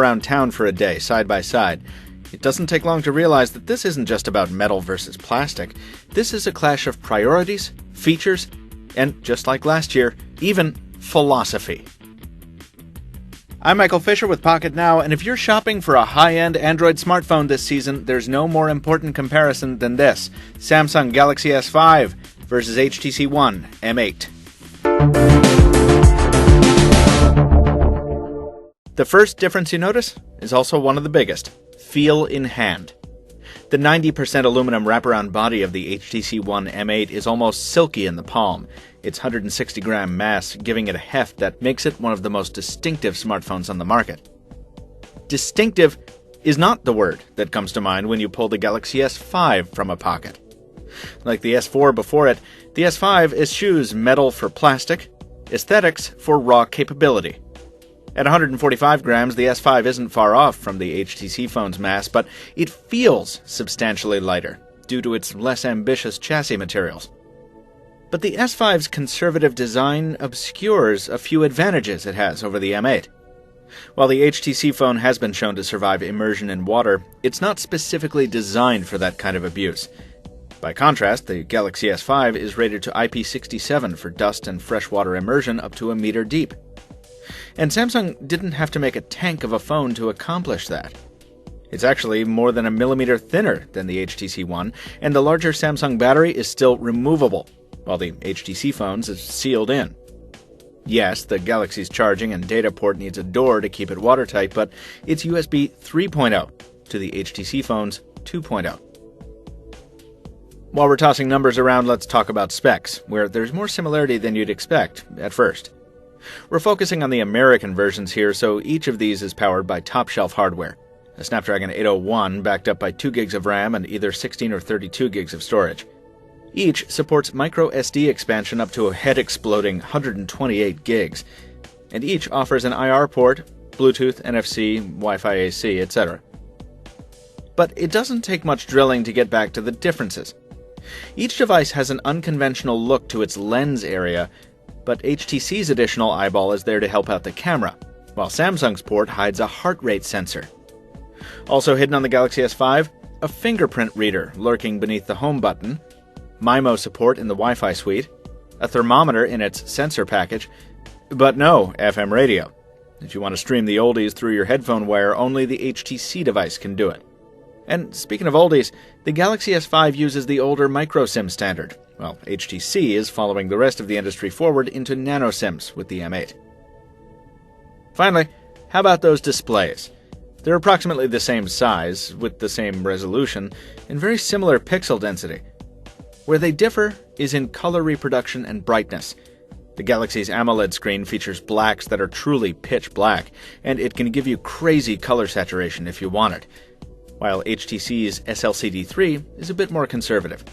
around town for a day, side by side, it doesn't take long to realize that this isn't just about metal versus plastic. This is a clash of priorities, features, and, just like last year, even philosophy. I'm Michael Fisher with Pocket Now, and if you're shopping for a high-end Android smartphone this season, there's no more important comparison than this: Samsung Galaxy S5 versus HTC One M8. The first difference you notice is also one of the biggest: feel in hand. The 90% aluminum wraparound body of the HTC One M8 is almost silky in the palm, its 160-gram mass giving it a heft that makes it one of the most distinctive smartphones on the market. Distinctive is not the word that comes to mind when you pull the Galaxy S5 from a pocket. Like the S4 before it, the S5 eschews metal for plastic, aesthetics for raw capability. At 145 grams, the S5 isn't far off from the HTC phone's mass, but it feels substantially lighter due to its less ambitious chassis materials. But the S5's conservative design obscures a few advantages it has over the M8. While the HTC phone has been shown to survive immersion in water, it's not specifically designed for that kind of abuse. By contrast, the Galaxy S5 is rated to IP67 for dust and freshwater immersion up to a meter deep. And Samsung didn't have to make a tank of a phone to accomplish that. It's actually more than a millimeter thinner than the HTC One, and the larger Samsung battery is still removable, while the HTC phone's is sealed in. Yes, the Galaxy's charging and data port needs a door to keep it watertight, but it's USB 3.0 to the HTC phone's 2.0. While we're tossing numbers around, let's talk about specs, where there's more similarity than you'd expect at first. We're focusing on the American versions here, so each of these is powered by top-shelf hardware: a Snapdragon 801 backed up by 2 gigs of RAM and either 16 or 32 gigs of storage. Each supports micro SD expansion up to a head-exploding 128 gigs, and each offers an IR port, Bluetooth, NFC, Wi-Fi AC, etc. But it doesn't take much drilling to get back to the differences. Each device has an unconventional look to its lens area, but HTC's additional eyeball is there to help out the camera, while Samsung's port hides a heart rate sensor. Also hidden on the Galaxy S5, a fingerprint reader lurking beneath the home button, MIMO support in the Wi-Fi suite, a thermometer in its sensor package, but no FM radio. If you want to stream the oldies through your headphone wire, only the HTC device can do it. And speaking of oldies, the Galaxy S5 uses the older micro-SIM standard, while HTC is following the rest of the industry forward into nano SIMs with the M8. Finally, how about those displays? They're approximately the same size, with the same resolution, and very similar pixel density. Where they differ is in color reproduction and brightness. The Galaxy's AMOLED screen features blacks that are truly pitch black, and it can give you crazy color saturation if you want it, while HTC's SLCD3 is a bit more conservative.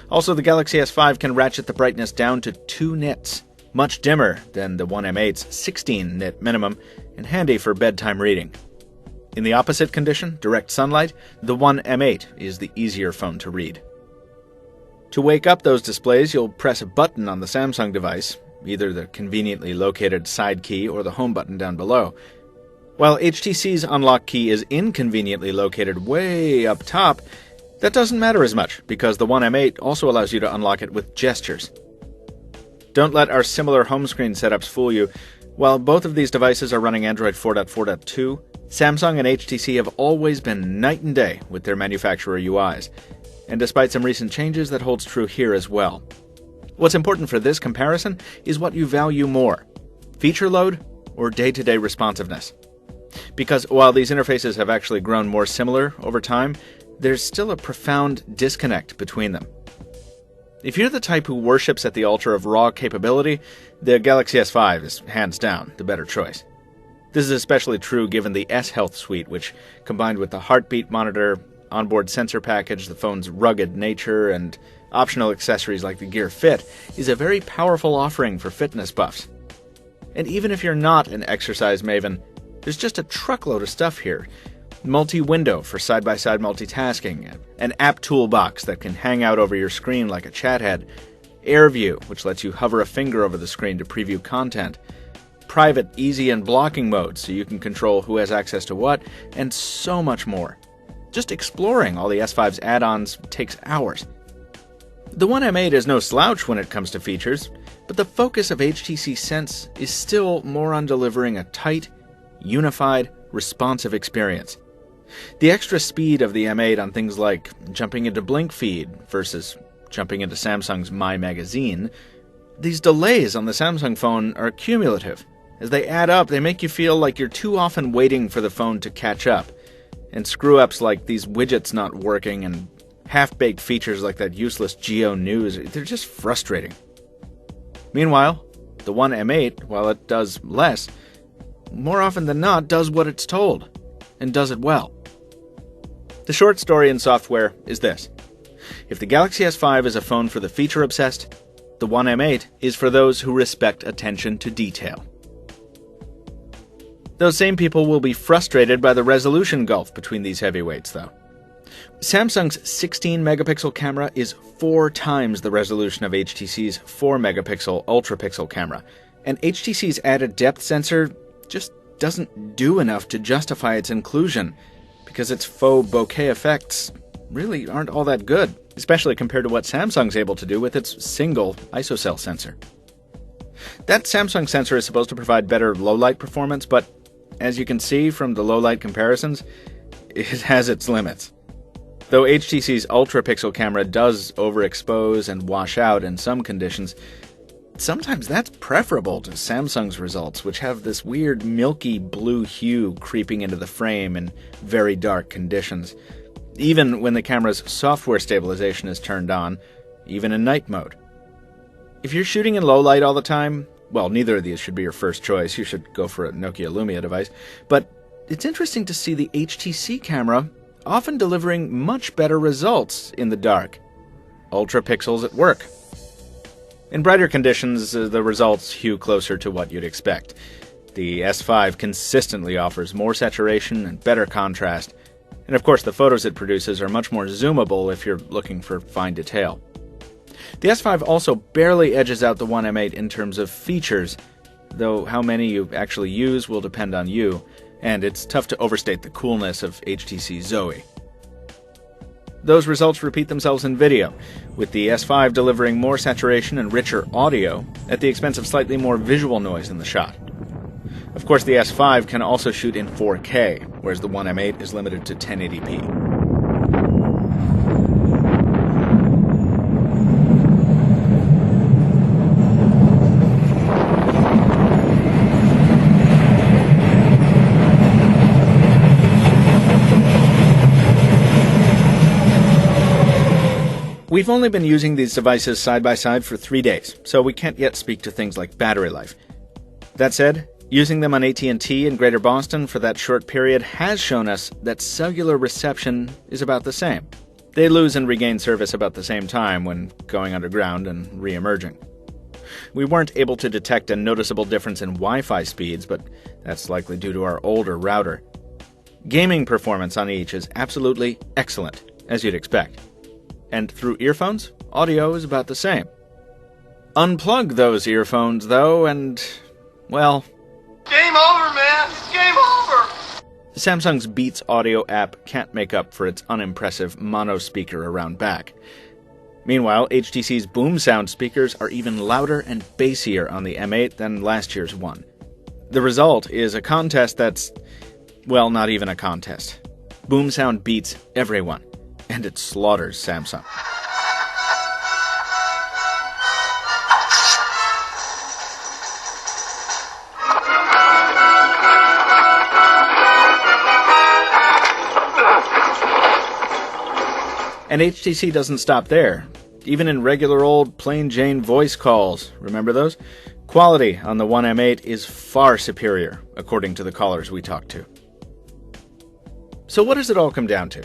Also, the Galaxy S5 can ratchet the brightness down to 2 nits, much dimmer than the One M8's 16 nit minimum, and handy for bedtime reading. In the opposite condition, direct sunlight, the One M8 is the easier phone to read. To wake up those displays, you'll press a button on the Samsung device, either the conveniently located side key or the home button down below. While HTC's unlock key is inconveniently located way up top, that doesn't matter as much, because the One M8 also allows you to unlock it with gestures. Don't let our similar home screen setups fool you. While both of these devices are running Android 4.4.2, Samsung and HTC have always been night and day with their manufacturer UIs, and despite some recent changes, that holds true here as well. What's important for this comparison is what you value more: feature load or day-to-day responsiveness. Because while these interfaces have actually grown more similar over time, there's still a profound disconnect between them. If you're the type who worships at the altar of raw capability, the Galaxy S5 is hands down the better choice. This is especially true given the S Health suite, which, combined with the heartbeat monitor, onboard sensor package, the phone's rugged nature, and optional accessories like the Gear Fit, is a very powerful offering for fitness buffs. And even if you're not an exercise maven, there's just a truckload of stuff here. Multi-window for side-by-side multitasking, an app toolbox that can hang out over your screen like a chat head, AirView, which lets you hover a finger over the screen to preview content, private, easy, and blocking modes so you can control who has access to what, and so much more. Just exploring all the S5's add-ons takes hours. The One M8 is no slouch when it comes to features, but the focus of HTC Sense is still more on delivering a tight, unified, responsive experience. The extra speed of the M8 on things like jumping into Blink Feed versus jumping into Samsung's My Magazine, these delays on the Samsung phone are cumulative. As they add up, they make you feel like you're too often waiting for the phone to catch up. And screw-ups like these widgets not working and half-baked features like that useless Geo News, they're just frustrating. Meanwhile, the One M8, while it does less, more often than not does what it's told, and does it well. The short story in software is this. If the Galaxy S5 is a phone for the feature-obsessed, the One M8 is for those who respect attention to detail. Those same people will be frustrated by the resolution gulf between these heavyweights, though. Samsung's 16-megapixel camera is 4 times the resolution of HTC's 4-megapixel ultra-pixel camera, and HTC's added depth sensor just doesn't do enough to justify its inclusion, because its faux bokeh effects really aren't all that good, especially compared to what Samsung's able to do with its single ISOCELL sensor. That Samsung sensor is supposed to provide better low-light performance, but as you can see from the low-light comparisons, it has its limits. Though HTC's ultra-pixel camera does overexpose and wash out in some conditions, sometimes that's preferable to Samsung's results, which have this weird milky blue hue creeping into the frame in very dark conditions, even when the camera's software stabilization is turned on, even in night mode. If you're shooting in low light all the time, well, neither of these should be your first choice. You should go for a Nokia Lumia device. But it's interesting to see the HTC camera often delivering much better results in the dark. Ultra pixels at work. In brighter conditions, the results hew closer to what you'd expect. The S5 consistently offers more saturation and better contrast, and of course the photos it produces are much more zoomable if you're looking for fine detail. The S5 also barely edges out the One M8 in terms of features, though how many you actually use will depend on you, and it's tough to overstate the coolness of HTC Zoe. Those results repeat themselves in video, with the S5 delivering more saturation and richer audio at the expense of slightly more visual noise in the shot. Of course, the S5 can also shoot in 4K, whereas the One M8 is limited to 1080p. We've only been using these devices side by side for 3 days, so we can't yet speak to things like battery life. That said, using them on AT&T in Greater Boston for that short period has shown us that cellular reception is about the same. They lose and regain service about the same time when going underground and re-emerging. We weren't able to detect a noticeable difference in Wi-Fi speeds, but that's likely due to our older router. Gaming performance on each is absolutely excellent, as you'd expect. And through earphones, audio is about the same. Unplug those earphones, though, and, well... Game over, man! It's game over! Samsung's Beats audio app can't make up for its unimpressive mono speaker around back. Meanwhile, HTC's boom sound speakers are even louder and bassier on the M8 than last year's one. The result is a contest that's, well, not even a contest. Boom sound beats everyone. And it slaughters Samsung. And HTC doesn't stop there. Even in regular old plain Jane voice calls, remember those? Quality on the One M8 is far superior, according to the callers we talked to. So what does it all come down to?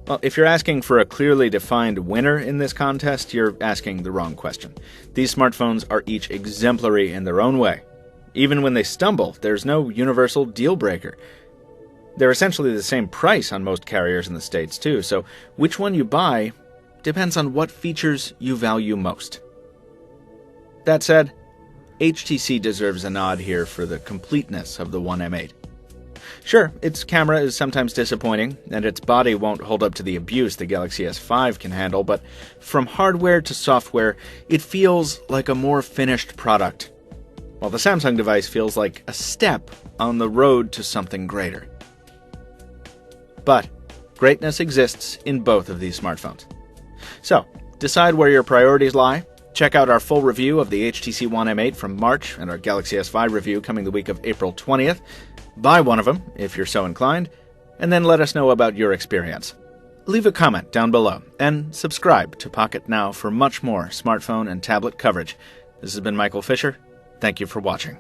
Well, if you're asking for a clearly defined winner in this contest, you're asking the wrong question. These smartphones are each exemplary in their own way. Even when they stumble, there's no universal deal breaker. They're essentially the same price on most carriers in the States, too, so which one you buy depends on what features you value most. That said, HTC deserves a nod here for the completeness of the One M8. Sure, its camera is sometimes disappointing, and its body won't hold up to the abuse the Galaxy S5 can handle, but from hardware to software, it feels like a more finished product, while the Samsung device feels like a step on the road to something greater. But greatness exists in both of these smartphones. So, decide where your priorities lie. Check out our full review of the HTC One M8 from March and our Galaxy S5 review coming the week of April 20th. Buy one of them, if you're so inclined, and then let us know about your experience. Leave a comment down below, and subscribe to Pocket Now for much more smartphone and tablet coverage. This has been Michael Fisher. Thank you for watching.